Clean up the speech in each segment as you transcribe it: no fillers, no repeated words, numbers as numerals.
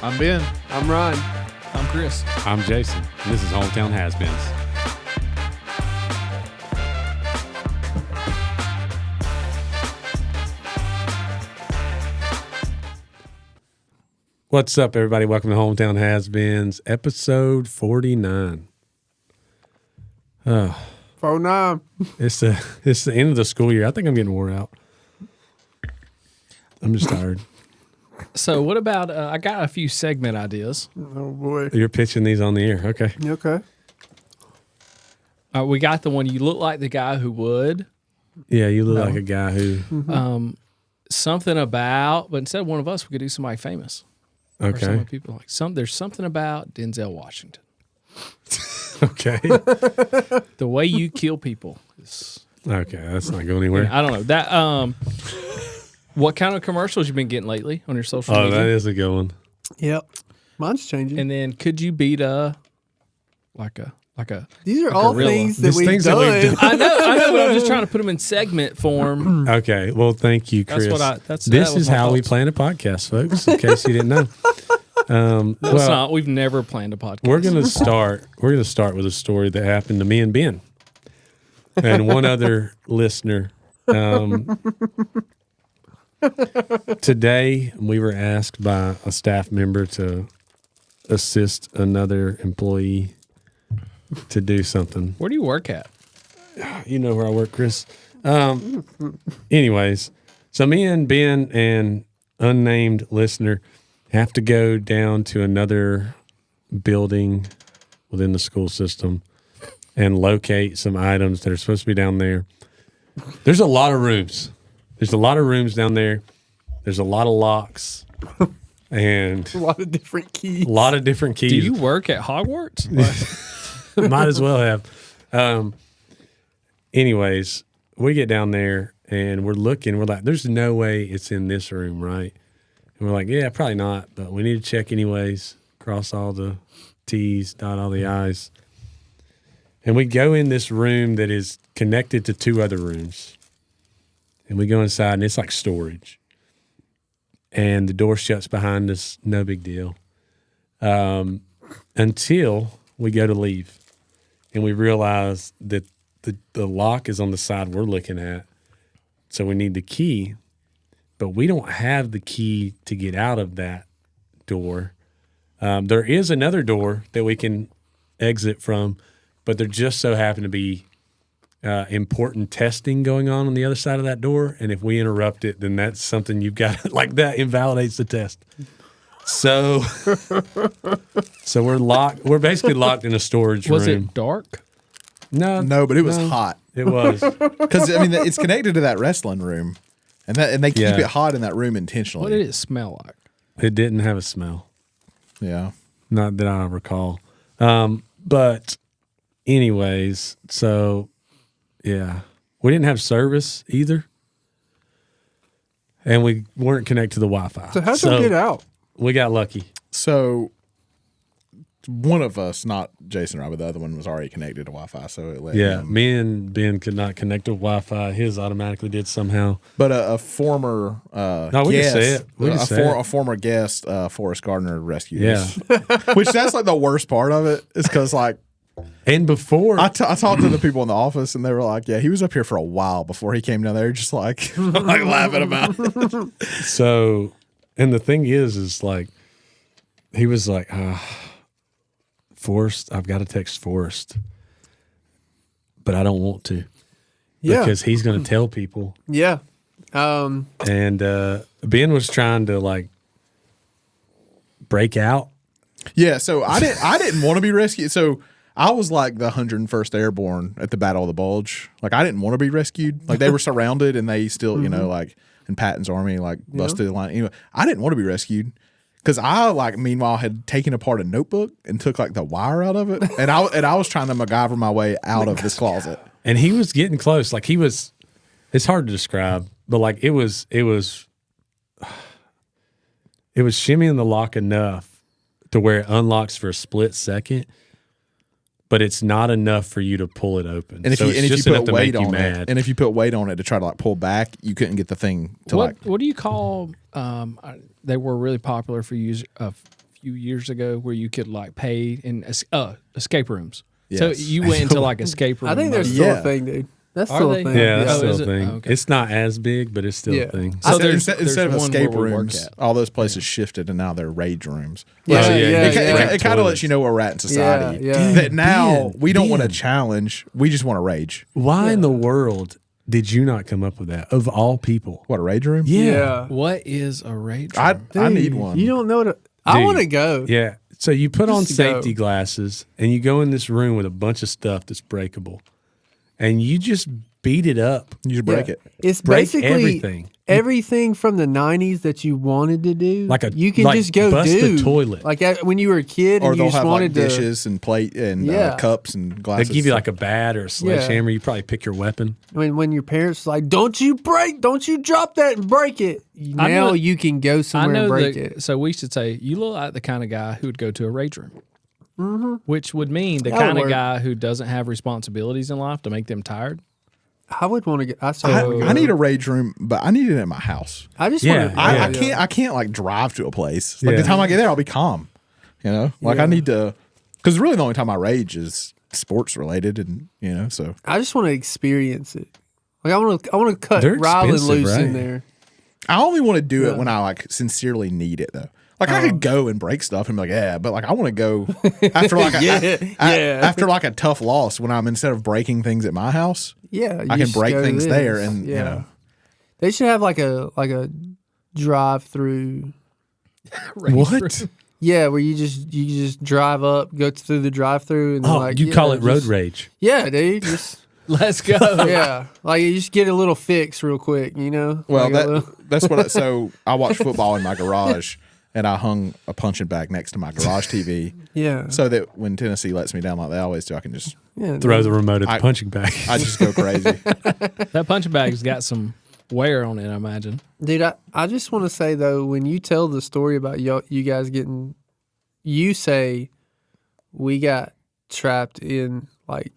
I'm Ben. I'm Ron. I'm Chris. I'm Jason, and this is Hometown Has-Beens. What's up, everybody? Welcome to Hometown Has-Beens, episode 49. 49. It's the end of the school year. I think I'm getting wore out. I'm just tired. So what about, I got a few segment ideas. Oh, boy. You're pitching these on the air. Okay. You okay? We got the one, you look like the guy who would. Yeah, you look like a guy who... Something about, but instead of one of us, we could do somebody famous. Or some Okay. of people like, there's something about Denzel Washington. Okay. The way you kill people is... Okay, that's not going anywhere. I don't know. That what kind of commercials you been getting lately on your social Oh, media? that is a good one. Yep. Mine's changing. And then could you beat like a These are all gorilla. things that These we've things done. that we've done. I know, but I'm just trying to put them in segment form. Okay, well, thank you, Chris. This This is how we plan a podcast, folks. In case you didn't know. No, it's Well, not. We've never planned a podcast. we're gonna start. We're gonna start with a story that happened to me and Ben, and one other listener. Today, we were asked by a staff member to assist another employee to do something. Where do you work at? You know where I work, Chris. Anyways, so me and Ben and unnamed listener have to go down to another building within the school system and locate some items that are supposed to be down there. There's a lot of rooms. There's a lot of rooms down there. There's a lot of locks and A lot of different keys. a lot of different keys. Do you work at Hogwarts? Might as well have. Anyways, we get down there and we're looking. We're like, there's no way it's in this room, right? And we're like, yeah, probably not, but we need to check anyways. Cross all the T's, dot all the I's. And we go in this room that is connected to two other rooms. And we go inside and it's like storage. And the door shuts behind us. No big deal. Until we go to leave. And we realize that the lock is on the side we're looking at. So we need the key. But we don't have the key to get out of that door. There is another door that we can exit from, but there just so happen to be important testing going on the other side of that door. And if we interrupt it, then that's something you've got, like that invalidates the test. So we're locked. We're basically locked in a storage Was room. it dark? No, but it was hot It was. because I mean it's connected to that wrestling room, and they keep Yeah. it hot in that room intentionally. What did it smell like? It didn't have a smell. Yeah. Not that I recall. But anyways, so yeah, we didn't have service either. And we weren't connected to the Wi-Fi. So how'd you get out? We got lucky. So one of us, not Jason or I, but the other one was already connected to Wi-Fi, so it let Yeah, him. me and Ben could not connect to Wi-Fi. His automatically did somehow. But a former we can guest, say it. We can say it. a former guest, Forrest Gardner, rescued Yeah. us. Which that's like the worst part of it is because like And before, I talked to the people in the office and they were like, yeah, he was up here for a while before he came down there, just like like laughing about it. so, and the thing is like, he was like, Forrest, I've got to text Forrest, but I don't want to. Yeah. Because he's going to tell people. Yeah. And Ben was trying to like break out. Yeah, so I didn't want to be rescued. So I was like the 101st Airborne at the Battle of the Bulge. Like I didn't want to be rescued. Like they were surrounded and they still, you know, like in Patton's army, like busted the line. Anyway, I didn't want to be rescued because I like meanwhile had taken apart a notebook and took like the wire out of it, and I was trying to MacGyver my way out of this closet. And he was getting close. Like he was, it's hard to describe, but like it was shimmying the lock enough to where it unlocks for a split second, but it's not enough for you to pull it open. And if so you it's and if just you enough put to make weight you on mad. it, and if you put weight on it to try to like pull back, you couldn't get the thing to What do you call? They were really popular for a few years ago where you could like pay in escape rooms. Yes. So you went into like escape room. I think there's mode. still Yeah. a thing, dude. That's Are still they? a thing. Yeah, that's Oh, still is a it? thing. Oh, okay. It's not as big, but it's still Yeah. a thing. So there's instead of one escape where we work rooms, at. all those places shifted, and now they're rage rooms. Yeah, Oh, yeah, yeah, you It, can yeah. break kind of toilets. lets you know where we're at in society. Yeah. That now Ben, we don't want to Ben. challenge; we just want to rage. Why in the world did you not come up with that? Of all people. What, a rage room? Yeah. What is a rage I room? I need Dude, one. You don't know what I Dude. want to go. Yeah. So you put on Just to go. safety glasses and you go in this room with a bunch of stuff that's breakable, and you just beat it up. You just break Yeah. it. It's Break basically everything. everything from the 90s that you wanted to do. Like a- you can like just go bust a do. toilet. Like when you were a kid Or and you they'll just have like wanted to. dishes and plate and Yeah. cups and They glasses. give you like a bat or a sledgehammer. You probably pick your weapon. When your parents was like, don't you drop that and break it. I Now know- you can go I somewhere and know break that. it. So we should say you look like the kind of guy who would go to a rage room, which would mean the That would kind of work. guy who doesn't have responsibilities in life to make them tired. I would want to get. I need a rage room, but I need it at my house. I just Yeah, want to. I can't like drive to a place. Like Yeah. the time I get there, I'll be calm. You know, like Yeah. I need to, because really the only time I rage is sports related, and you know, so I just want to experience it. Like I want to cut They're Riley expensive, loose in right? there. I only want to do Yeah. it when I like sincerely need it though. Like I could go and break stuff and be like, yeah, but like I want to go after like after like a tough loss when I'm instead of breaking things at my house, Yeah, I you can break just go to things this. there and you know. They should have like a drive through. What? Yeah, where you just drive up, go through the drive through, and then Oh, like you yeah, call it road just- rage. Yeah, dude. Just Let's go. yeah, like you just get a little fix real quick, you know. Well, Like a little- that's what. So I watch football in my garage, and I hung a punching bag next to my garage TV, yeah, so that when Tennessee lets me down like they always do, I can just yeah. Throw the remote at the I- punching bag. I just go crazy. That punching bag's got some wear on it, I imagine. Dude, I just want to say though, when you tell the story about you guys getting, you say we got trapped in like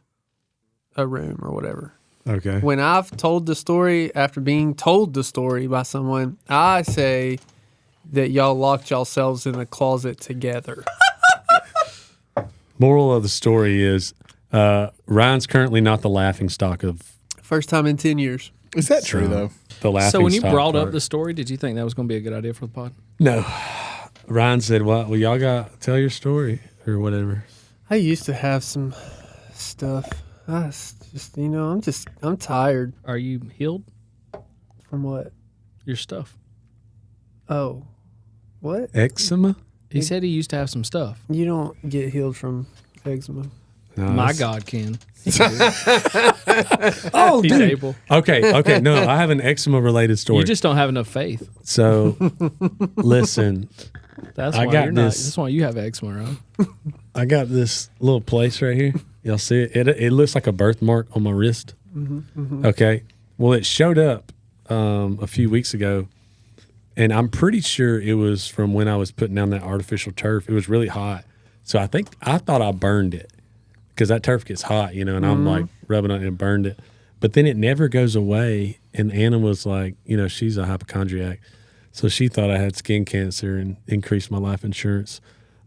a room or whatever. Okay. When I've told the story after being told the story by someone, I say that y'all locked yourselves in a closet together. Moral of the story is Ryan's currently not the laughing stock of First time in 10 years. Is that true though? the laughing So when you stock brought up part. the story, did you think that was going to be a good idea for the pod? No. Ryan said, well, y'all got tell your story or whatever. I used to have some stuff. I just, I'm tired Are you healed? from what? Your stuff. Oh, what? Eczema? He said he used to have some stuff. You don't get healed from eczema. No, My that's- God can. Oh, He's dude. able. Okay. No, I have an eczema related story. You just don't have enough faith. So, listen, That's I why got you're not. this. That's why you have eczema, right? I got this little place right here. Y'all see it? It looks like a birthmark on my wrist. Okay. Well, it showed up a few weeks ago, and I'm pretty sure it was from when I was putting down that artificial turf. It was really hot, so I thought I burned it because that turf gets hot, you know, and I'm like rubbing on it and burned it. But then it never goes away. And Anna was like, you know, she's a hypochondriac, so she thought I had skin cancer and increased my life insurance.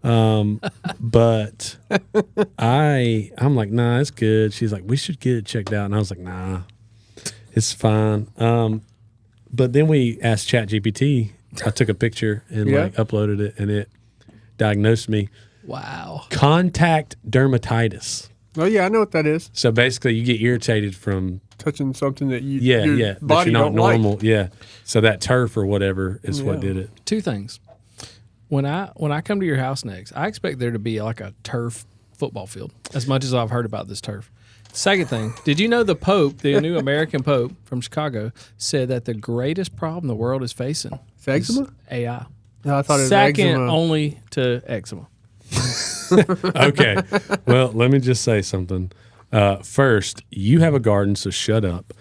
But I'm like, nah, it's good. She's like, we should get it checked out. And I was like, nah, it's fine. But then we asked ChatGPT. I took a picture and Yeah. like uploaded it, and it diagnosed me Wow. contact dermatitis. Oh yeah, I know what that is. So basically, you get irritated from Touching something that you your your that body you're not don't normal. like. Yeah. So that turf or whatever is what Yeah. did it. Two things. When I come to your house next, I expect there to be like a turf football field. As much as I've heard about this turf. Second thing, did you know the Pope, the new American Pope from Chicago, said that the greatest problem the world is facing It's eczema? AI. No, I thought it was Second eczema. only to eczema. Okay. Well, let me just say something. First, you have a garden, so shut up.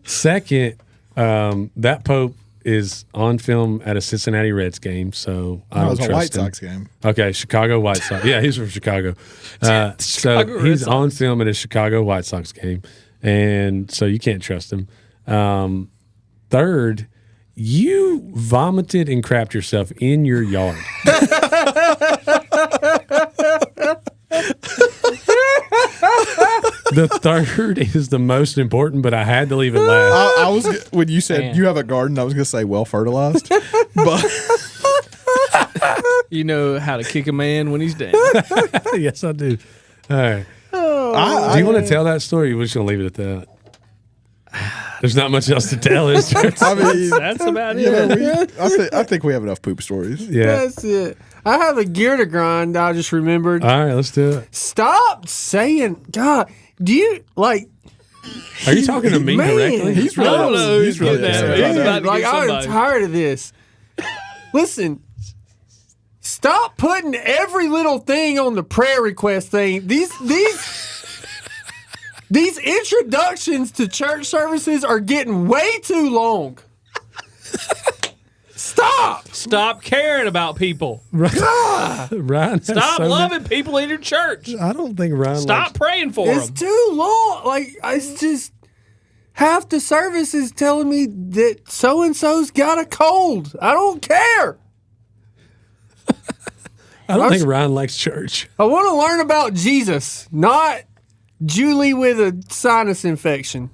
Second, that Pope is on film at a Cincinnati Reds game, so I That don't was a trust White him. Sox game. Okay, Chicago White Sox. Yeah, he's from Chicago. Chicago So Red he's Sox. on film at a Chicago White Sox game, and so you can't trust him. Third, You vomited and crapped yourself in your yard. The third is the most important, but I had to leave it last. I was when you said Man. you have a garden, I was gonna say well fertilized, but You know how to kick a man when he's down. Yes, I do. All right. I, Do you want to tell that story? We're just going to leave it at that. There's not much else to tell, is there? I mean, That's about you know, it. I think we have enough poop stories. Yeah. That's it. I have a gear to grind. I just remembered. All right, let's do it. Stop saying, God, do you like? Are you talking to me Man. directly? He's really, I don't know. he's really He's upset getting about that. that. He's about to Like get I'm somebody. tired of this. Listen, stop putting every little thing on the prayer request thing. These introductions to church services are getting way too long. Stop. Stop caring about people. Ryan has Stop so loving people in your church. many- I don't think Ryan Stop likes- praying for It's them. too long. Like it's just half the service is telling me that so and so's got a cold. I don't care. I don't think Ryan likes church. I want to learn about Jesus, not Julie with a sinus infection.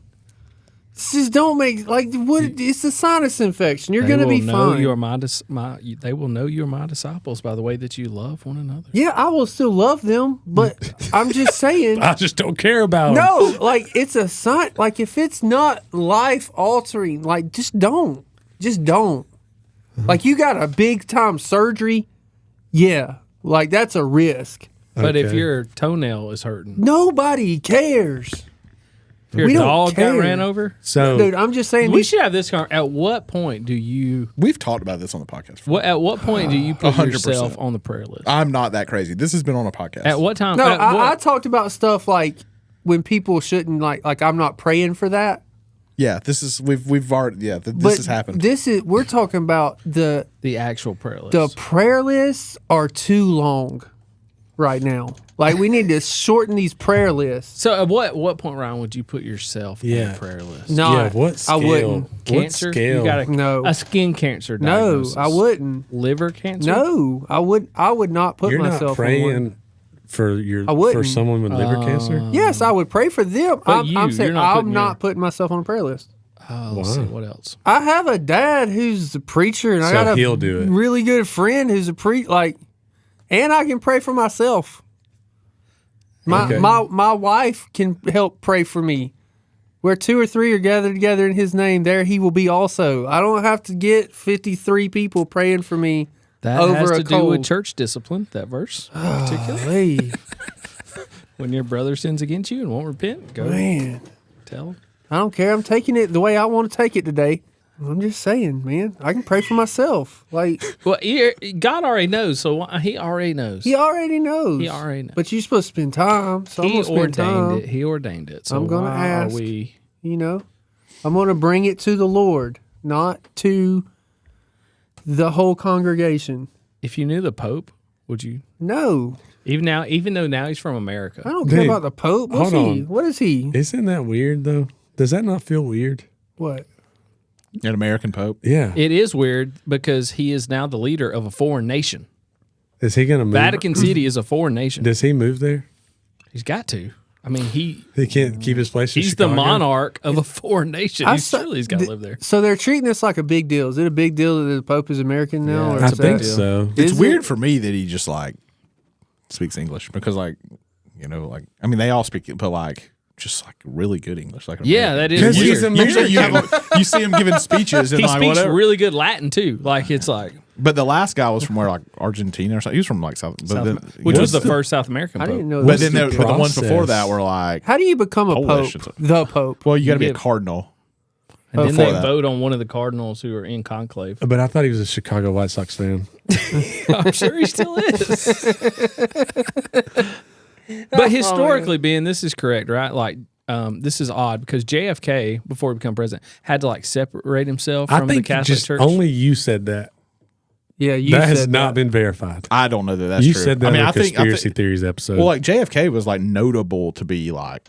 This just don't make like what? It's a sinus infection. You're They gonna will be know fine. you are they will know you're my disciples by the way that you love one another. Yeah, I will still love them, but I'm just saying. I just don't care about him. No, like it's a sign. Like if it's not life altering, like just don't. Like you got a big time surgery, yeah. Like that's a risk. But if Okay. your toenail is hurting, Nobody cares, if your We don't dog care. got ran over, So dude. I'm just saying. we these- should have this conversation. At what point do you? We've talked about this on the podcast. At what point do you put 100%. yourself on the prayer list? I'm not that crazy. This has been on a podcast. At what time? No, at what- I talked about stuff like when people shouldn't like I'm not praying for that. Yeah, this is we've already this But has happened. We're talking about the actual prayer list. the prayer lists are too long right now. Like we need to shorten these prayer lists. so at what point, Ryan, would you put yourself on Yeah. the prayer list? No, yeah, what scale? I wouldn't. What Cancer? scale? You got No. a skin cancer No, diagnosis. I wouldn't. Liver cancer? No, I would. I would not put You're myself not on one. praying for I wouldn't. for someone with liver cancer. Yes, I would pray for them. I'm you're saying not I'm putting not your- putting myself on a prayer list. Let's see, Wow. what else? I have a dad who's a preacher, and I So got a he'll do it. really good friend who's a and I can pray for myself. Okay. My wife can help pray for me. Where 2 or 3 are gathered together in His name, there He will be also. I don't have to get 53 people praying for me That over has a to do cold. with church discipline, that verse in particular. Hey, When your brother sins against you and won't repent, go man, tell him. I don't care. I'm taking it the way I want to take it today. I'm just saying, man. I can pray for myself. Like Well, God already knows, so He already knows. He already knows. He already knows. But you're supposed to spend time. So I'm He gonna spend time. ordained it. He ordained it. So I'm gonna why ask. Are we? You know, I'm going to bring it to the Lord, not to the whole congregation. If you knew the Pope, would you? No, Even though now he's from America. I don't care Dude, about the Pope. What's hold he? on. What is he? Isn't that weird though? Does that not feel weird? What? An American Pope. Yeah. It is weird because he is now the leader of a foreign nation. Is he going to move? Vatican City is a foreign nation. Does he move there? He's got to. I mean, He can't keep his place in he's the Chicago? monarch of a foreign nation. Surely he's got to live there. So they're treating this like a big deal. Is it a big deal that the Pope is American now? Yeah, or it's I a is think that- so. It's Is weird it? for me that he just like speaks English because like I mean they all speak it, but like just like really good English. Like Yeah, that is Because weird. he's American. Usually you see him giving speeches and He like speaks whatever. really good Latin too. Like it's like But the last guy was from where like Argentina or something. He was from like South, but then, which was the What's first South American I Pope. didn't know But that. then the the ones before process? that were like, How do you become a Polish Pope? and The Pope. well, you got to be a give- cardinal. And then before they that. vote on one of the cardinals who are in conclave. But I thought he was a Chicago White Sox fan. I'm sure he still is. But historically, being this is correct, right? Like, this is odd because JFK, before he became president, had to like separate himself I from the think Catholic just Church. only you said that. Yeah, you That said has not been verified. I don't know that that's You true. said that I mean, in I the think, conspiracy theories episode. well, like JFK was like notable to be like,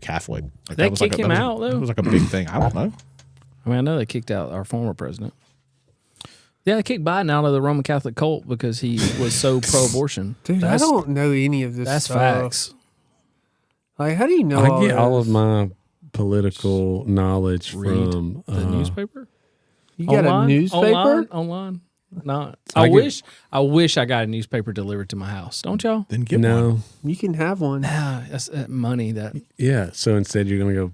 Catholic. Like, They that was like kick a, him that was- out, though? That was like a big thing. I don't know. I mean, I know they kicked out our former president. Yeah, they kicked Biden out of the Roman Catholic cult because he was so pro-abortion. Dude, That's- I don't know any of this That's stuff. facts. Like, how do you know I all get all this? of my political knowledge Read from The newspaper? You got Online? a newspaper? Online? No. I I wish I got a newspaper delivered to my house. Don't y'all? Then get one. No, You can have one. Nah, that's that money that. yeah. So instead, you're gonna go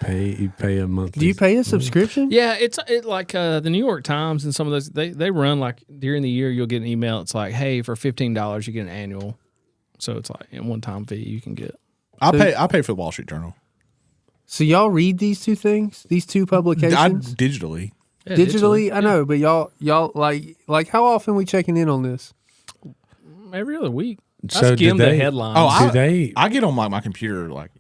pay a monthly. Do you pay a subscription? Yeah, it's like the New York Times and some of those. They run like during the year you'll get an email. It's like, hey, for $15 you get an annual. So it's like a one-time fee you can get. I pay for the Wall Street Journal. So y'all read these two things, these two publications Digitally. Yeah, digitally? I know, but y'all like how often we checking in on this? Every other week. I So skim do the they- headlines. Oh, I I get on my computer like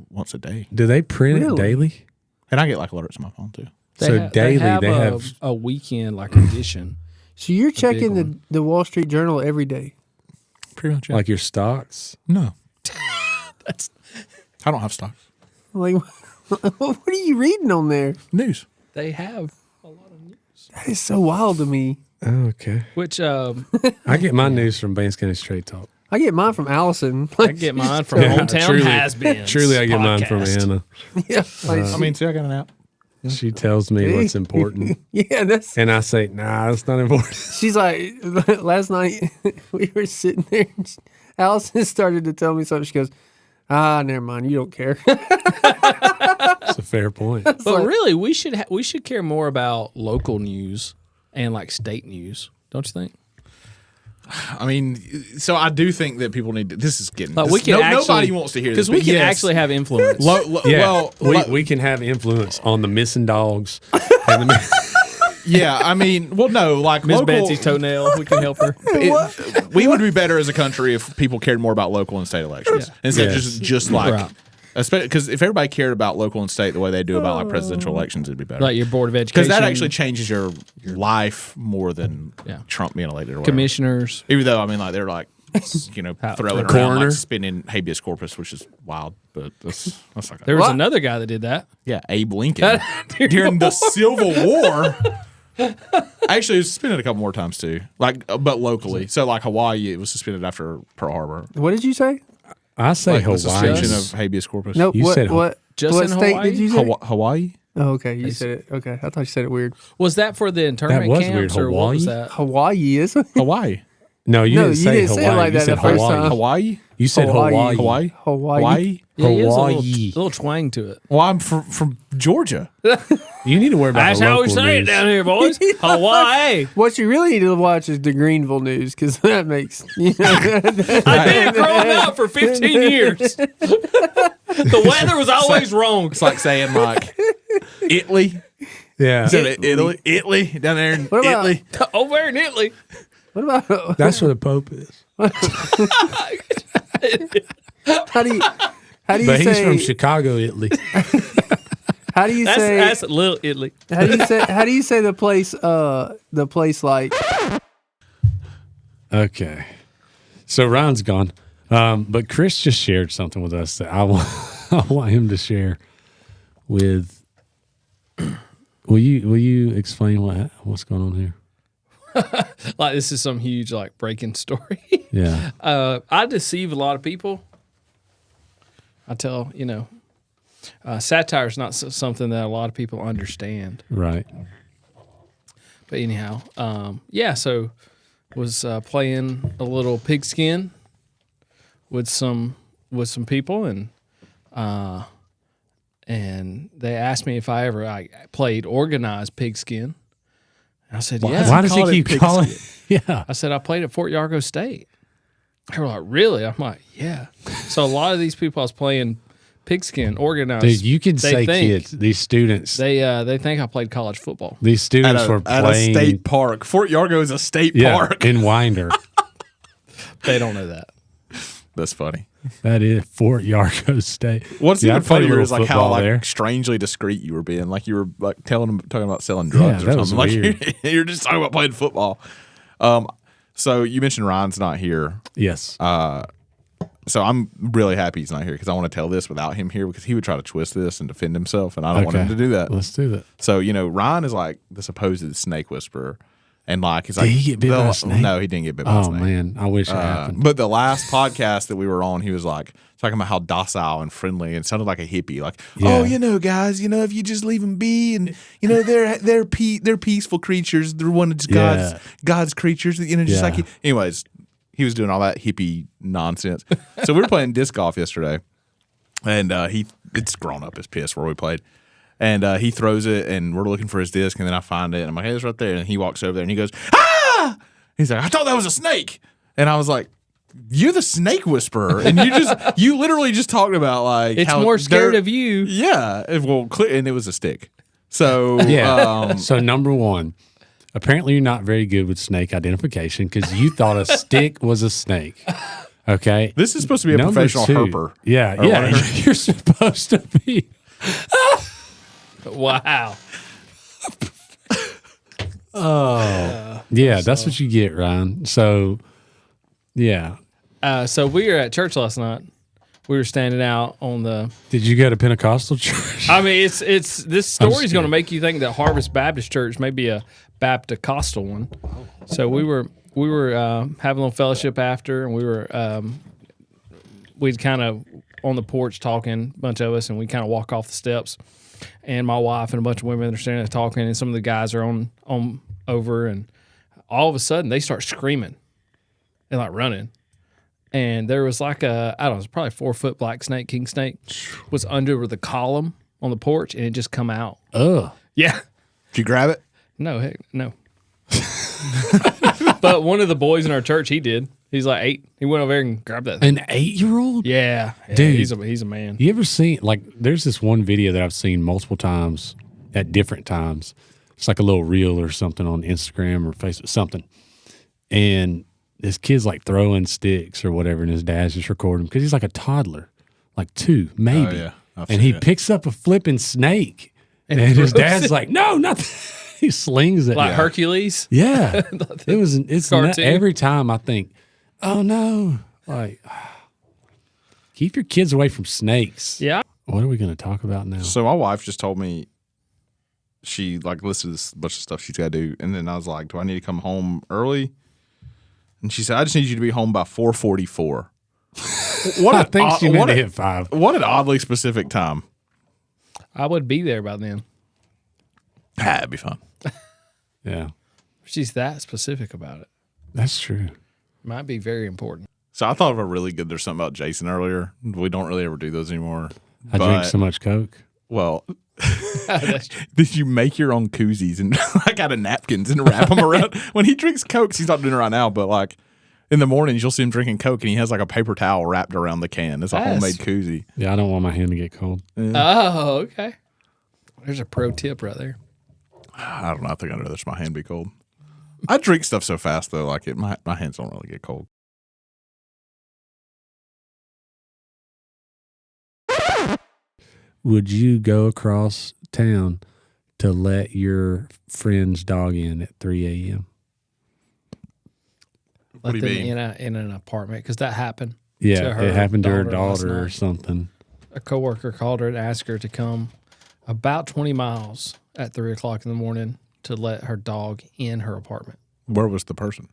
once a day, Do they print Really? it daily? and I get like alerts on my phone too. So daily they a, have- a weekend like edition. So you're checking big the Wall Street Journal every day. Pretty much. Like your stocks? No, That's I don't have stocks. Like, what are you reading on there? News. they have a lot of news. That is so wild to me. Oh, okay. Which I get my news from Baines County Straight Talk. I get mine from Allison. I get mine from Yeah, Hometown truly- Has-Beens. Truly, I get mine from podcast. Anna. Yeah, like, I mean, see, I got an app. She tells me what's important, yeah, that's. and I say, "Nah, that's not important." She's like, last night we were sitting there. And Allison started to tell me something. She goes, never mind. You don't care. That's a fair point. But really, we should care more about local news and like state news, don't you think? I mean, so I do think that people need to. This is getting. Like this, we can actually, nobody wants to hear this because we but can yes. actually have influence. Yeah, Well, we can have influence on the missing dogs. And yeah. I mean, well, no, like Miss local. Betsy's toenail, we can help her. We would be better as a country if people cared more about local and state elections instead of Yes. just like. Right. Because if everybody cared about local and state the way they do about like presidential elections, it'd be better. Like your board of education, Because that actually changes your life more than Yeah. Trump being elected or whatever. commissioners. Even though I mean, like they're like, throwing around Coroner. like spinning habeas corpus, which is wild. But that's not There was What? another guy that did that. yeah, Abe Lincoln during the Civil War. Actually, it was suspended a couple more times too, like but locally. So like Hawaii, it was suspended after Pearl Harbor. What did you say? I say Like the Hawaii. suspension of habeas corpus. Nope. You what, said what? just what in state Hawaii? did you say? Hawaii. Oh, okay. You said it. Okay. I thought you said it weird. Was that for the internment was camps weird. or what was Hawaii? that? Hawaii is. Hawaii. No, you No, didn't you say didn't say it Hawaii. like You that said the first Hawaii. time. Hawaii. You said Hawaii. Hawaii. Hawaii. Hawaii. Hawaii. Yeah, he is a Hawaii. little twang to it. Well, I'm from Georgia. You need to worry about That's the how we local say it news. down here, boys. Hawaii. What you really need to watch is the Greenville news because that makes you know. I did growing up for 15 years. The weather was always wrong. It's like saying like Italy. Yeah, Instead of Italy down there in What about- Italy. Over there in Italy. What about that's where the Pope is. how do you But he's say from Chicago, Italy. how do you say That's little Italy. how do you say the place like Okay, so Ryan's gone, but Chris just shared something with us that I want him to share with. Will you explain what's going on here? Like this is some huge like breaking story. Yeah, I deceive a lot of people. I tell satire is not something that a lot of people understand. right. But anyhow, so was playing a little pigskin with some people, and they asked me if I ever played organized pigskin. And I said, yeah. Why does he keep calling? Yeah, I said, I played at Fort Yargo State. They were like, really? I'm like, yeah. So a lot of these people I was playing pigskin, organized. dude, you can they say think- kids. These students. They think I played college football. These students were At a playing. state park. Fort Yargo is a state yeah, park. in Winder. They don't know that. That's funny. That is Fort Yargo State. What's Yeah, I even played a funnier little is like how football like there. strangely discreet you were being. Like you were like talking about selling drugs Yeah, or that was something. weird. Like you're just talking about playing football. So you mentioned Ryan's not here. Yes. So I'm really happy he's not here because I want to tell this without him here because he would try to twist this and defend himself, and I don't want him to do that. Let's do that. So Ryan is like the supposed snake whisperer, and like he's like, Did he get bit by a snake? No, he didn't get bit by a Oh snake. man, I wish it happened. But the last podcast that we were on, he was like talking about how docile and friendly and sounded like a hippie. Like, Yeah. guys, if you just leave them be, and they're peaceful creatures. They're one of God's creatures. Just like anyways, he was doing all that hippie nonsense. So we were playing disc golf yesterday, and it's grown up as piss where we played. And he throws it, and we're looking for his disc, and then I find it, and I'm like, hey, it's right there. And he walks over there, and he goes, ah! He's like, I thought that was a snake. And I was like, you're the snake whisperer, and you literally just talked about like It's how more scared they're- of you. Yeah, and it was a stick. So Yeah. So number one, apparently you're not very good with snake identification because you thought a stick was a snake. Okay. this is supposed to be a Number professional two, herper. Yeah, or yeah. whatever. You're supposed to be. Wow. Yeah, that's what you get, Ryan. So, yeah. So we were at church last night. We were standing out on the. Did you go to Pentecostal church? I mean, it's this story is going to kidding. make you think that Harvest Baptist Church may be a Baptist-costal one. So we were having a little fellowship after, and we'd kind of on the porch talking, a bunch of us, and we kind of walk off the steps. And my wife and a bunch of women are standing there talking, and some of the guys are on over, and all of a sudden they start screaming and like running. And there was like I don't know, it was probably 4-foot black snake, king snake, was under the column on the porch, and it just come out. Ugh. Yeah. Did you grab it? No, heck, no. But one of the boys in our church, he did. He's like 8. He went over there and grabbed that thing. An 8-year-old? Yeah. Dude. He's a man. You ever seen, like, there's this one video that I've seen multiple times at different times. It's like a little reel or something on Instagram or Facebook, something. And this kid's like throwing sticks or whatever, and his dad's just recording him because he's like a toddler, like 2, maybe. yeah. I've And seen he it. picks up a flipping snake. And his dad's like, no, not he slings it. Like Hercules. Yeah. It's Cartoon. every time I think, oh no. Like, keep your kids away from snakes. Yeah. What are we going to talk about now? So my wife just told me she like listed this bunch of stuff she's got to do, and then I was like, "Do I need to come home early?" And she said, "I just need you to be home by 4:44." What I think she meant what to a- hit 5. What an oddly specific time. I would be there by then. It'd be fun. Yeah, She's that specific about it. that's true. Might be very important. So I thought of a really good. There's something about Jason earlier. We don't really ever do those anymore. I drink so much Coke. Well, That's true. did you make your own koozies and like out of napkins and wrap them around? When he drinks Cokes, he's not doing it right now, but like in the mornings, you'll see him drinking Coke and he has like a paper towel wrapped around the can. It's a Yes. homemade koozie. Yeah, I don't want my hand to get cold. Oh, okay. There's a pro tip right there. I don't know. I think I'd rather my hand be cold. I drink stuff so fast though, like my hands don't really get cold. Would you go across town to let your friend's dog in at 3 a.m.? What do Let you them mean? in an apartment because that happened. Yeah, To her it happened to her daughter last daughter or night. something. A coworker called her and asked her to come about 20 miles at 3 o'clock in the morning to let her dog in her apartment Where was the person?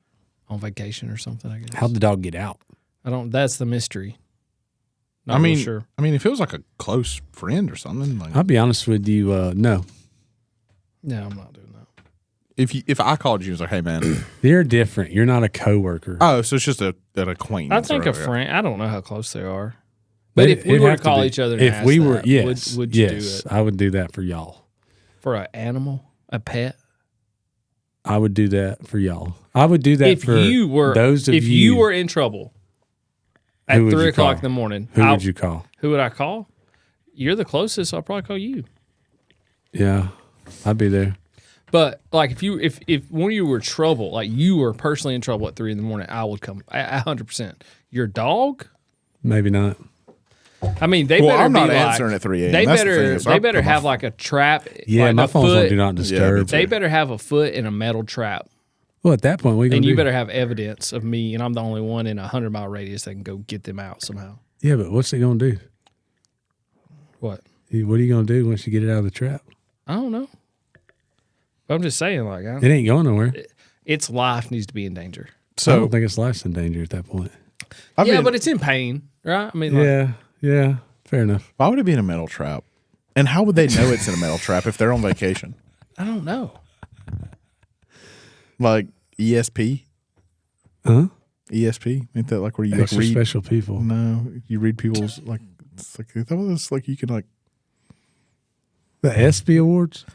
on vacation or something. I guess. How'd the dog get out? I don't. That's the mystery. Not I mean, real sure. I mean, it feels like a close friend or something. Like I'll be honest with you. No, No, I'm not doing that. if I called you and was like, "Hey, man," they're different. You're not a coworker. oh, so it's just an acquaintance. I think or a whatever. friend. I don't know how close they are. But if we it'd were to have call be. each other, and if ask we were, that, yes, would you yes, do it I would do that for y'all. for an animal, a pet? I would do that for y'all. I would do that If for you were, those of if you were in trouble at Who would 3 you o'clock call? in the morning, Who would you call? Who would I call? You're the closest. So I'll probably call you. Yeah, I'd be there. But like if when you were trouble, like you were personally in trouble at 3 in the morning, I would come 100%. Your dog? Maybe not. I mean, they Well, better I'm be not like, answering at 3 a.m. They That's the better thing, is I they better put my have like a trap. Yeah, like my a phone's on foot. do not disturb. me too. They better have a foot in a metal trap. Well, at that point, we And gonna you do? better have evidence of me, and I'm the only one in a 100-mile radius that can go get them out somehow. Yeah, but what's it gonna do? What? What are you gonna do once you get it out of the trap? I don't know. But I'm just saying, like, It ain't going nowhere. its life needs to be in danger. I So don't think its life's in danger at that point. But it's in pain, right? I mean, like, Yeah, fair enough. why would it be in a metal trap? And how would they know it's in a metal trap if they're on vacation? I don't know. Like ESP? Huh? ESP? Ain't that like where you like Extra read? special people. No, you read people's like. It's like I thought it was like you can like The ESPY Awards?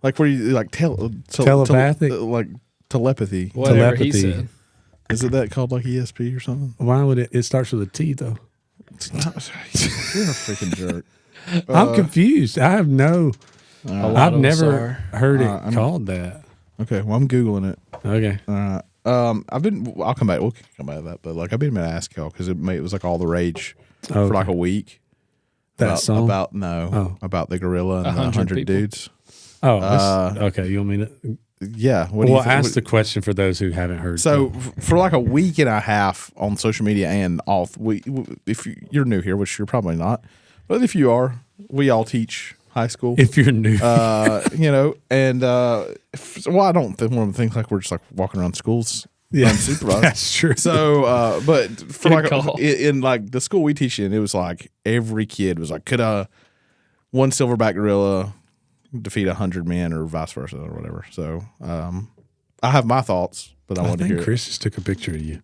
like where you like Telepathic? like telepathy. Whatever he Telepathy. said. Is it that called like ESP or something? Why would it? It starts with a T though. You're a freaking jerk. I'm confused. I have no. A lot I've of us never are. heard it I'm- called that. Okay, well I'm googling it. Okay. All right. I'll come back. We'll come back to that. But like I've been meant to ask y'all because it was like all the rage for Okay. like a week. That song? about about the gorilla and the 100 100 people. dudes. Oh, okay. You want me to? Yeah. What do Well, you think? ask the question for those who haven't heard. So for like a week and a half on social media and off, if you're new here, which you're probably not, but if you are, we all teach high school. if you're new, And I don't think one of the things like we're just like walking around schools unsupervised. that's true. So, but for Good like call. in like the school we teach in, it was like every kid was like, could one silverback gorilla defeat 100 men or vice versa or whatever. So, I have my thoughts, but I I want to think hear Chris just took a picture of you.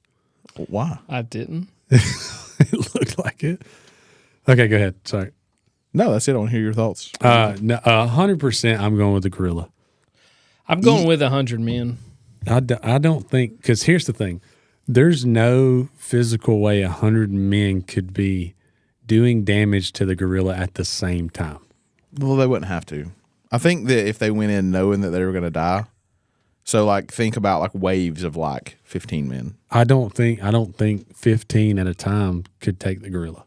it. Why? I didn't. It looked like it. Okay, go ahead. Sorry. No, that's it. I want to hear your thoughts. No, 100%. I'm going with the gorilla. I'm going with 100 men. I don't think, because here's the thing. There's no physical way 100 men could be doing damage to the gorilla at the same time. Well, they wouldn't have to. I think that if they went in knowing that they were going to die, so like think about like waves of like 15 men. I don't think 15 at a time could take the gorilla.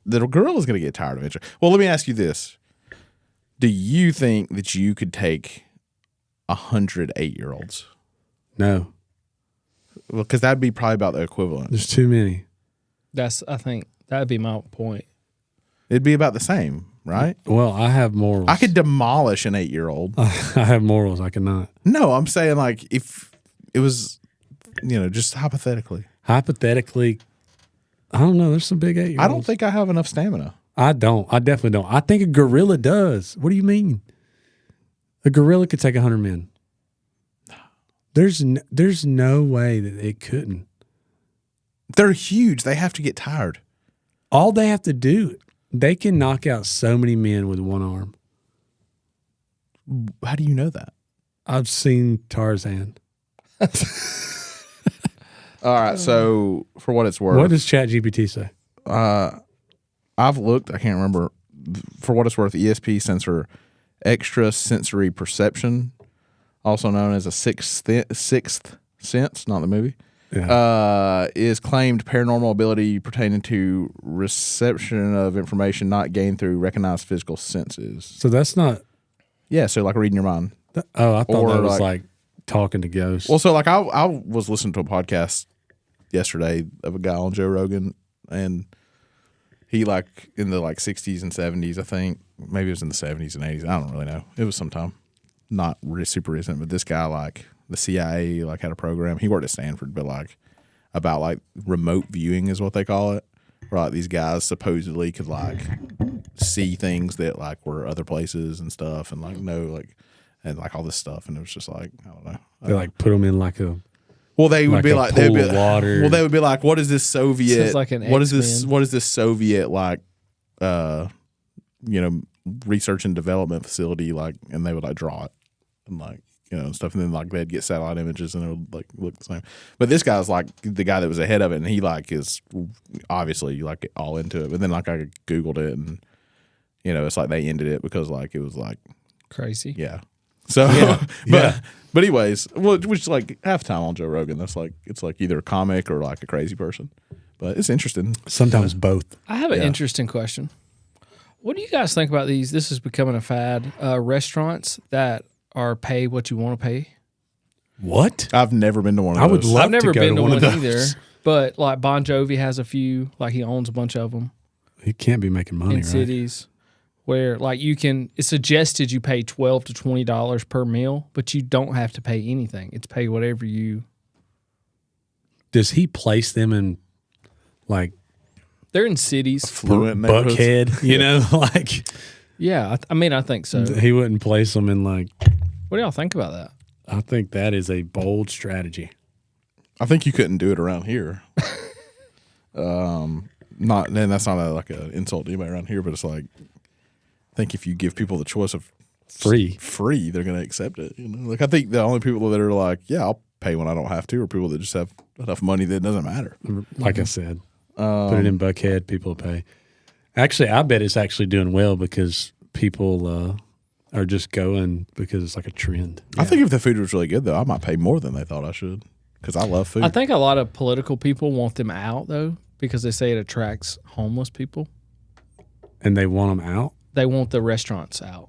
The gorilla's going to get tired eventually. Well, let me ask you this. Do you think that you could take 100 8-year-olds? No, Well, because that'd be probably about the equivalent. there's too many. I think that'd be my point. It'd be about the same, right? Well, I have morals. I could demolish an 8-year-old. I have morals. I cannot. No, I'm saying like if it was, just hypothetically. Hypothetically, I don't know. There's some big 8-year-olds. I don't think I have enough stamina. I don't. I definitely don't. I think a gorilla does. What do you mean? A gorilla could take 100 men. There's no way that it couldn't. They're huge. They have to get tired. All they have to do, they can knock out so many men with one arm. How do you know that? I've seen Tarzan. All right. So for what it's worth, What does ChatGPT say? I've looked. I can't remember. For what it's worth, ESP sensor, extra sensory perception, also known as a sixth sense, not the movie, Yeah. is claimed paranormal ability pertaining to reception of information not gained through recognized physical senses. So that's not. Yeah, so like reading your mind. Oh, I thought Or that was like- like talking to ghosts. Well, so like I was listening to a podcast yesterday of a guy on Joe Rogan, and he like in the like 60s and 70s, I think, maybe it was in the 70s and 80s. I don't really know. It was sometime, not super recent. But this guy, like the CIA, like had a program. He worked at Stanford, but like about like remote viewing is what they call it. Where like these guys supposedly could like see things that like were other places and stuff, and like know like and like all this stuff. And it was just like I don't know. they like put them in like a. Well, they would Like be a like, they'd be, pool of water. well, they would be like, what is this Soviet? Sounds like an what is this? X-Men. What is this Soviet like? Research and development facility like, and they would like draw it and like and stuff, and then like they'd get satellite images and it would like look the same. But this guy's like the guy that was ahead of it, and he like is obviously like all into it. But then like I googled it, and it's like they ended it because like it was like Crazy. yeah. So, Yeah. but anyways, well, which like half time on Joe Rogan, that's like it's like either a comic or like a crazy person, but it's interesting. Sometimes both. I have an Yeah. interesting question. What do you guys think about these? This is becoming a fad. Restaurants that or pay what you want to pay. What? I've never been to one of I would those. love I've never to go been to one one of either, those. but like Bon Jovi has a few. Like he owns a bunch of them He can't be making money, in right? cities where like you can. It's suggested you pay $12 to $20 per meal, but you don't have to pay anything. It's pay whatever you. Does he place them in like They're in cities. Fluent neighborhoods. Buckhead? You know, like Yeah, I mean, I think so. he wouldn't place them in like. What do y'all think about that? I think that is a bold strategy. I think you couldn't do it around here. Not, and that's not like an insult to anybody around here, but it's like, I think if you give people the choice of Free. they're going to accept it. You know, like I think the only people that are like, yeah, I'll pay when I don't have to, are people that just have enough money that it doesn't matter. Like I said, put it in Buckhead, people will pay. Actually, I bet it's actually doing well because people are just going because it's like a trend. I think if the food was really good, though, I might pay more than they thought I should because I love food. I think a lot of political people want them out though because they say it attracts homeless people. And they want them out They want the restaurants out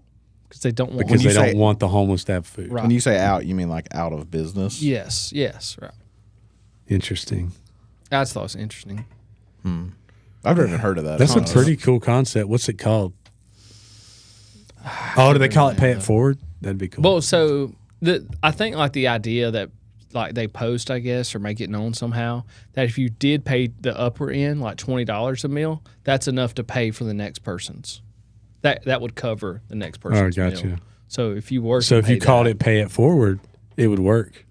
because they don't want. because you they say- don't want the homeless to have food. Right. When you say out, you mean like out of business? Yes, right. Interesting. I just thought it was interesting. I've never even heard of that. That's a concept. pretty cool concept. What's it called? Oh, do they call it Pay It Forward? That'd be cool. Well, so I think like the idea that like they post, I guess, or make it known somehow that if you did pay the upper end, like $20 a meal, that's enough to pay for the next person's. That would cover the next person's gotcha. meal. So if you were, So if you called it Pay It Forward, it would work.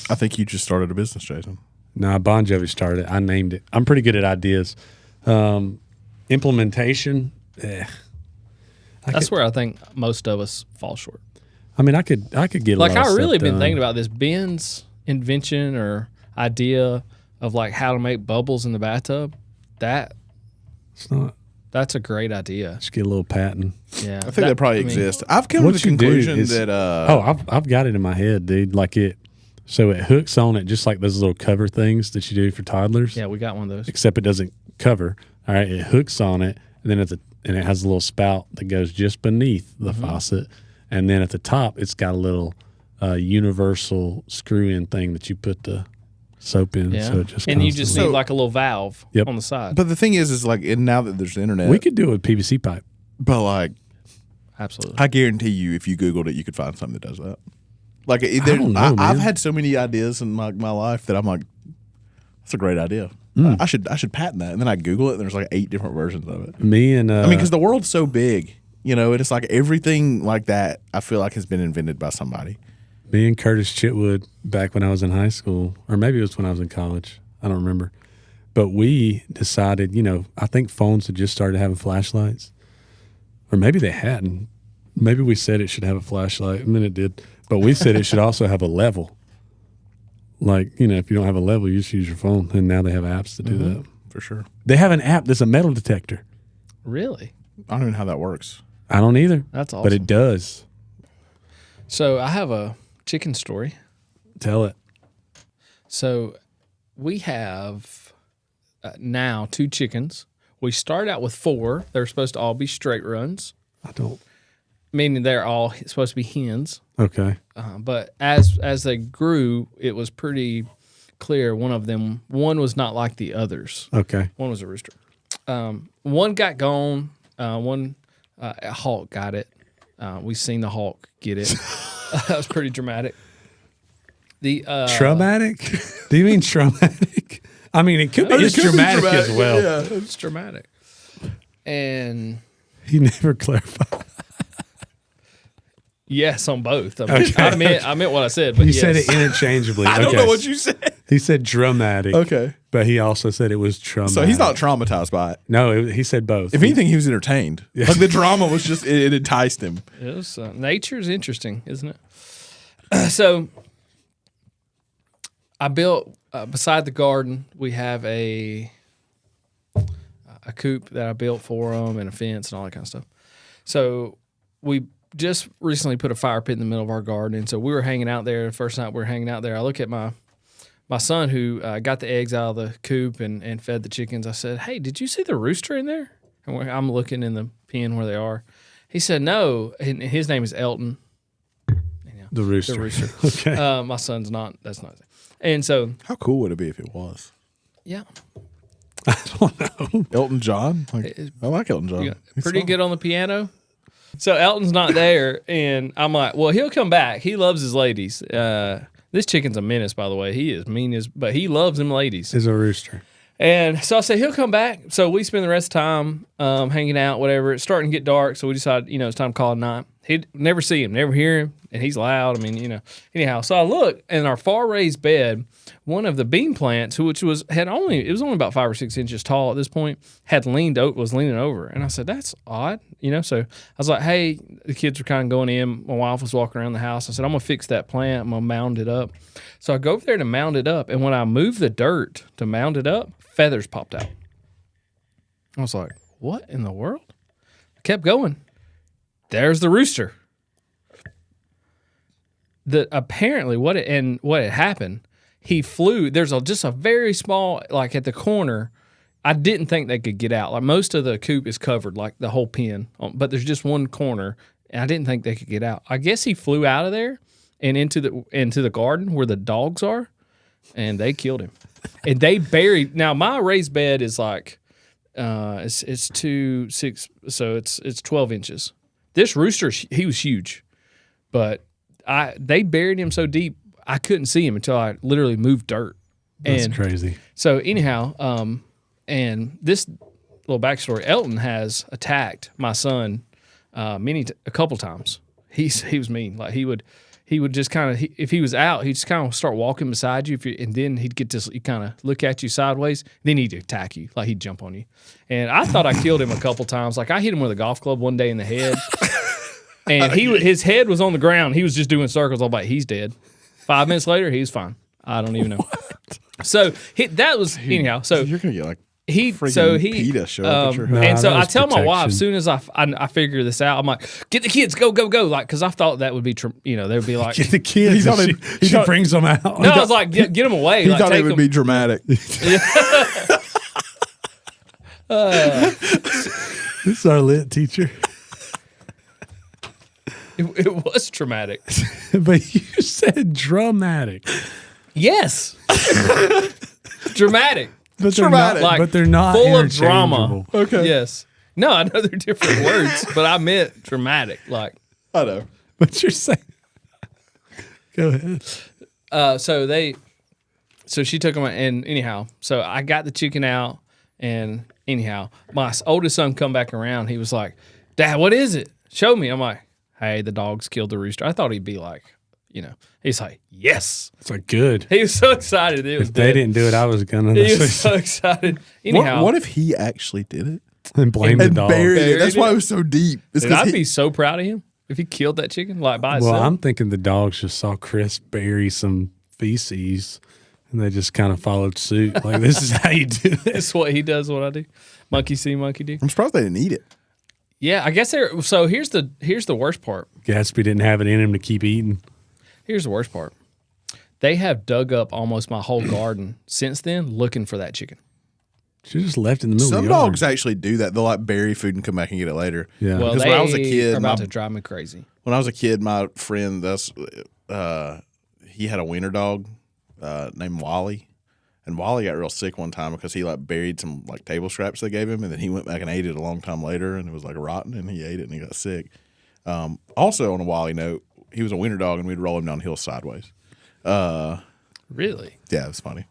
I think you just started a business, Jason. Nah, Bon Jovi started it. I named it. I'm pretty good at ideas. Implementation, that's where I think most of us fall short. I mean, I could get a Like lot of I really stuff been done. thinking about this Ben's invention or idea of like how to make bubbles in the bathtub. It's not. That's a great idea. Just get a little patent. Yeah, I think they probably exist. I've come to What the you do conclusion is- that I've got it in my head, dude. Like it, so it hooks on it just like those little cover things that you do for toddlers. Yeah, we got one of those. Except it doesn't cover. All right, it hooks on it, and then and it has a little spout that goes just beneath the Mm-hmm. faucet, and then at the top it's got a little universal screw-in thing that you put the soap in. Yeah, So it just and you just constantly- need like a little valve Yep. on the side. but the thing is like, and now that there's the internet, we could do it with PVC pipe. but like, Absolutely. I guarantee you, if you Googled it, you could find something that does that. Like, don't know, I've man. had so many ideas in my life that I'm like, that's a great idea. I should patent that. And then I Google it, and there's like 8 different versions of it. Me and I mean, because the world's so big, you know, and it's like everything like that. I feel like has been invented by somebody. me and Curtis Chitwood back when I was in high school, or maybe it was when I was in college. I don't remember. But we decided, I think phones had just started having flashlights, or maybe they hadn't. Maybe we said it should have a flashlight, and then it did. But we said it should also have a level. Like, if you don't have a level, you just use your phone. And now they have apps to do that. For sure. They have an app that's a metal detector. Really? I don't even know how that works. I don't either. That's awesome. But it does. So I have a chicken story. Tell it. So we have now 2 chickens. We start out with 4. They're supposed to all be straight runs, I don't. meaning they're all supposed to be hens. Okay. But as they grew, it was pretty clear one was not like the others. Okay. One was a rooster. One got gone. One a hawk got it. We seen the hawk get it. That was pretty dramatic. The Traumatic? Do you mean traumatic? I mean, it could be just dramatic as well. Yeah. it's dramatic. And He never clarified. yes, on both. Okay. I meant what I said. But He yes. said it interchangeably. I don't know what you said. He said dramatic. Okay. But he also said it was traumatic. So he's not traumatized by it. No, he said both. If anything, he was entertained. Like the drama was just, it enticed him. It was, nature's interesting, isn't it? So I built beside the garden. We have a coop that I built for them and a fence and all that kind of stuff. So we just recently put a fire pit in the middle of our garden. And so we were hanging out there. The first night we were hanging out there, I look at my son who got the eggs out of the coop and fed the chickens. I said, "Hey, did you see the rooster in there?" And I'm looking in the pen where they are. He said, "No." And his name is Elton. The rooster. The rooster. Okay. My son's not. That's not. And so, How cool would it be if it was yeah, Elton John? Like, I like Elton John. He's pretty solid. good on the piano. So Elton's not there, and I'm like, well, he'll come back. He loves his ladies. This chicken's a menace, by the way. He is mean as, but he loves them ladies. Is a rooster. And so I said, he'll come back. So we spend the rest of the time hanging out, whatever. It's starting to get dark, so we decided, it's time to call it night. He'd never see him, never hear him, and he's loud. I mean, anyhow. So I look, in our far raised bed, one of the bean plants, which was only about 5 or 6 inches tall at this point, was leaning over. And I said, that's odd, So I was like, hey, the kids were kind of going in. My wife was walking around the house. I said, I'm going to fix that plant. I'm going to mound it up. So I go over there to mound it up. And when I moved the dirt to mound it up, feathers popped out. I was like, what in the world? I kept going. There's the rooster. Apparently what had happened, he flew. There's just a very small, like at the corner. I didn't think they could get out. Like most of the coop is covered, like the whole pen, but there's just one corner, and I didn't think they could get out. I guess he flew out of there and into the garden where the dogs are, and they killed him. And they buried. Now my raised bed is like, it's 2.6, so it's 12 inches. This rooster, he was huge, but they buried him so deep I couldn't see him until I literally moved dirt. That's crazy. So anyhow, and this little backstory: Elton has attacked my son a couple times. He was mean. Like he would just kind of, if he was out, he'd just kind of start walking beside you, and then he'd get to kind of look at you sideways. Then he'd attack you, like he'd jump on you. And I thought I killed him a couple times. Like I hit him with a golf club one day in the head, and his head was on the ground. He was just doing circles. I'm like, he's dead. 5 minutes later, he's fine. I don't even know. What? So that was anyhow. So You're gonna get like he PETA show up at your house. and so that I was tell my wife, protection. as soon as I figure this out, I'm like, get the kids, go, like, because I thought that would be, they would be like, Get the kids. thought She, it- he she thought- brings them out. no, I was like, get them away. He like, thought it take would them. be dramatic. This is our lit teacher. It was traumatic. But you said dramatic. Yes, dramatic. But they're Dramatic. not, Like, but they're not full of drama. interchangeable. Okay. Yes. No, I know they're different words, but I meant dramatic. Like, I know. But you're saying. Go ahead. so she took them, and anyhow, so I got the chicken out, and anyhow, my oldest son come back around. He was like, Dad, what is it? Show me. I'm like, hey, the dogs killed the rooster. I thought he'd be like, he's like, yes. It's like good. He was so excited. It was If they dead. didn't do it, I was gonna. He was so excited. Anyhow, What if he actually did it and blame the and dog. buried it? Buried That's it? why it was so deep. It's dude, 'cause I'd he- be so proud of him if he killed that chicken like by Well, itself. I'm thinking the dogs just saw Chris bury some feces, and they just kind of followed suit. Like, this is how you do it. That's what he does. What I do. Monkey see, monkey do. I'm surprised they didn't eat it. Yeah, I guess they're. So here's the worst part. Gatsby didn't have it in him to keep eating. Here's the worst part. They have dug up almost my whole garden since then looking for that chicken. She just left it in the middle Some of the yard. dogs actually do that. They'll like bury food and come back and get it later. Yeah. Well, Because they when I was a kid, are about my- to drive me crazy. When I was a kid, my friend, he had a wiener dog named Wally, and Wally got real sick one time because he like buried some like table scraps they gave him, and then he went back and ate it a long time later, and it was like rotten, and he ate it and he got sick. Also, on a Wally note, he was a wiener dog, and we'd roll him down hills sideways. Really? Yeah, it was funny.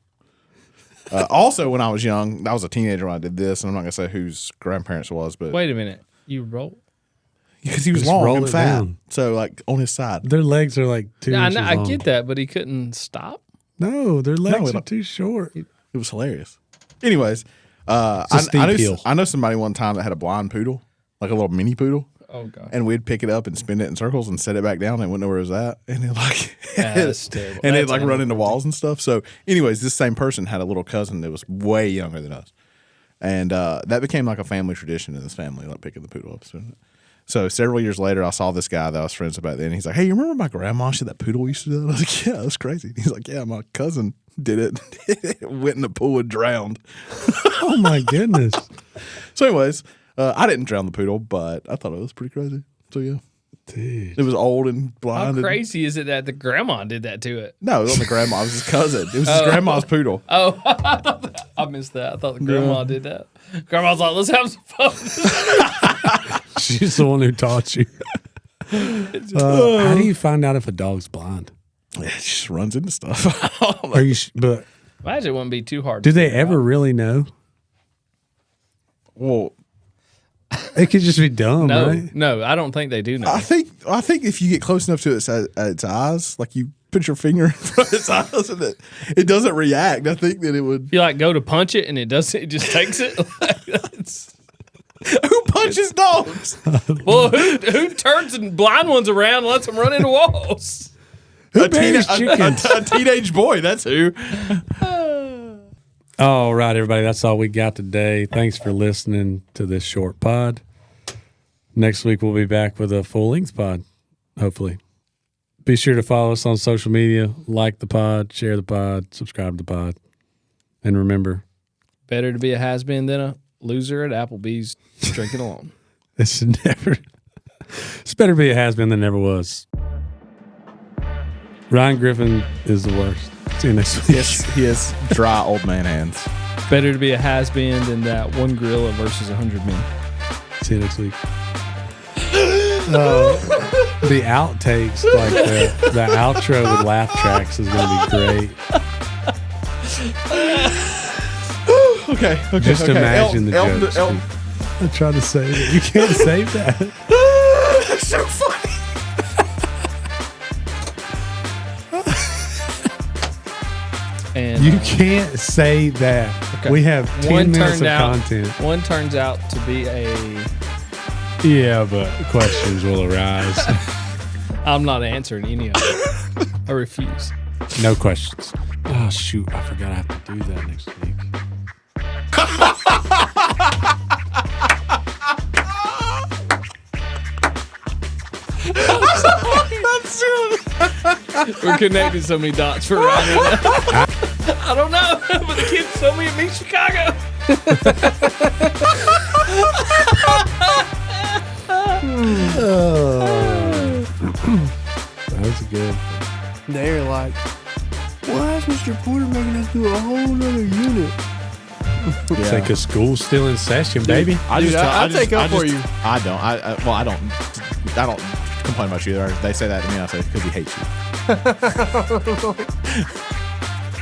Also, when I was young, I was a teenager when I did this, and I'm not gonna say whose grandparents it was, but Wait a minute. You roll? because he was Just long roll and it fat, down. so like on his side. Their legs are like 2 Yeah, inches I long. get that, but he couldn't stop. No, their legs it- are too short. It was hilarious. Anyways, It's a steep hill. I know somebody one time that had a blind poodle, like a little mini poodle, Oh god. and we'd pick it up and spin it in circles and set it back down, and it wouldn't know where it was at, and it like That's terrible. and it'd That's like run into animal walls and stuff. So, anyways, this same person had a little cousin that was way younger than us, and that became like a family tradition in this family, like picking the poodle up. So several years later, I saw this guy that I was friends with back then. He's like, "Hey, you remember my grandma? She had that poodle used to do that." I was like, "Yeah, that's crazy." He's like, "Yeah, my cousin did it. It went in the pool and drowned." Oh my goodness. So, anyways, I didn't drown the poodle, but I thought it was pretty crazy. So yeah, Dude. It was old and How blind. crazy is it that the grandma did that to it? No, it wasn't the grandma. It was his cousin. It was his grandma's poodle. Oh, I missed that. I thought the grandma did that. Grandma's like, let's have some fun. She's the one who taught you. How do you find out if a dog's blind? Yeah, it just runs into stuff. Are you? But Imagine it wouldn't be too hard. do to they figure ever out. really know? Well, It could just be dumb, No, right? no, I don't think they do know. I think if you get close enough to its eyes, like you put your finger in front of its eyes and it doesn't react, I think that it would. If you like go to punch it and it doesn't, it just takes it. Who punches dogs? Well, who turns the blind ones around and lets them run into walls? a, buries a chickens? teenage boy. That's who. All right, everybody. That's all we got today. Thanks for listening to this short pod. Next week, we'll be back with a full length pod, hopefully. Be sure to follow us on social media, like the pod, share the pod, subscribe to the pod. And remember, Better to be a has-been than a loser at Applebee's drinking alone. it's better to be a has-been than never was. Ryan Griffin is the worst. See you next week. Yes, he has dry old man hands. Better to be a has-been than that one gorilla versus 100 men. See you next week. The outtakes, like the outro with laugh tracks, is going to be great. Okay. Just okay. imagine the jokes. I tried to save it. You can't save that. That's so funny. And You can't say that. Okay. We have 10 one minutes turned of out, content. One turns out to be a. Yeah, but questions will arise. I'm not answering any of it. I refuse. No questions. Oh, shoot. I forgot I have to do that next week. We're connecting so many dots for Ryan. I don't know, but the kids told me it means Chicago. That was good. They're like, why is Mr. Porter making us do a whole nother unit? It's like a school's still in session, baby. Dude, I'll take up for you. I don't. I don't complain about you either. They say that to me. I say because he hates you.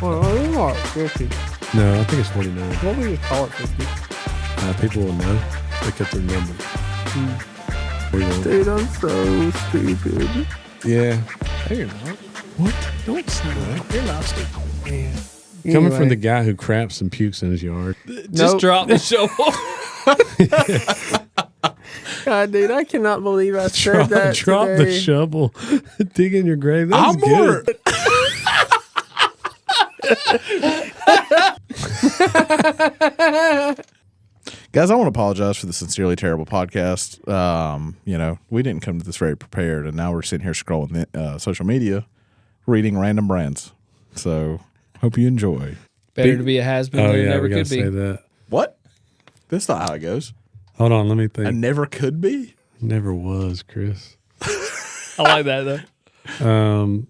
Well, it's not 50. No, I think it's 49. What we just call it 50? People will know. Look at their number. We won't. Dude, I'm so stupid. Yeah. No, you're not. What? Don't say that. You're not stupid. Coming from the guy who craps and pukes in his yard. Just drop the shovel. God, dude, I cannot believe I said that Drop the today. shovel. Dig in your grave. That's I'm more. good. Guys, I want to apologize for the Sincerely Terrible podcast. We didn't come to this very prepared, and now we're sitting here scrolling social media, reading random brands. So, hope you enjoy. Better to be a has-been Oh, than yeah, never we got to could be. say that. What? That's not how it goes. Hold on, let me I think. never could be. Never was, Chris. I like that, though.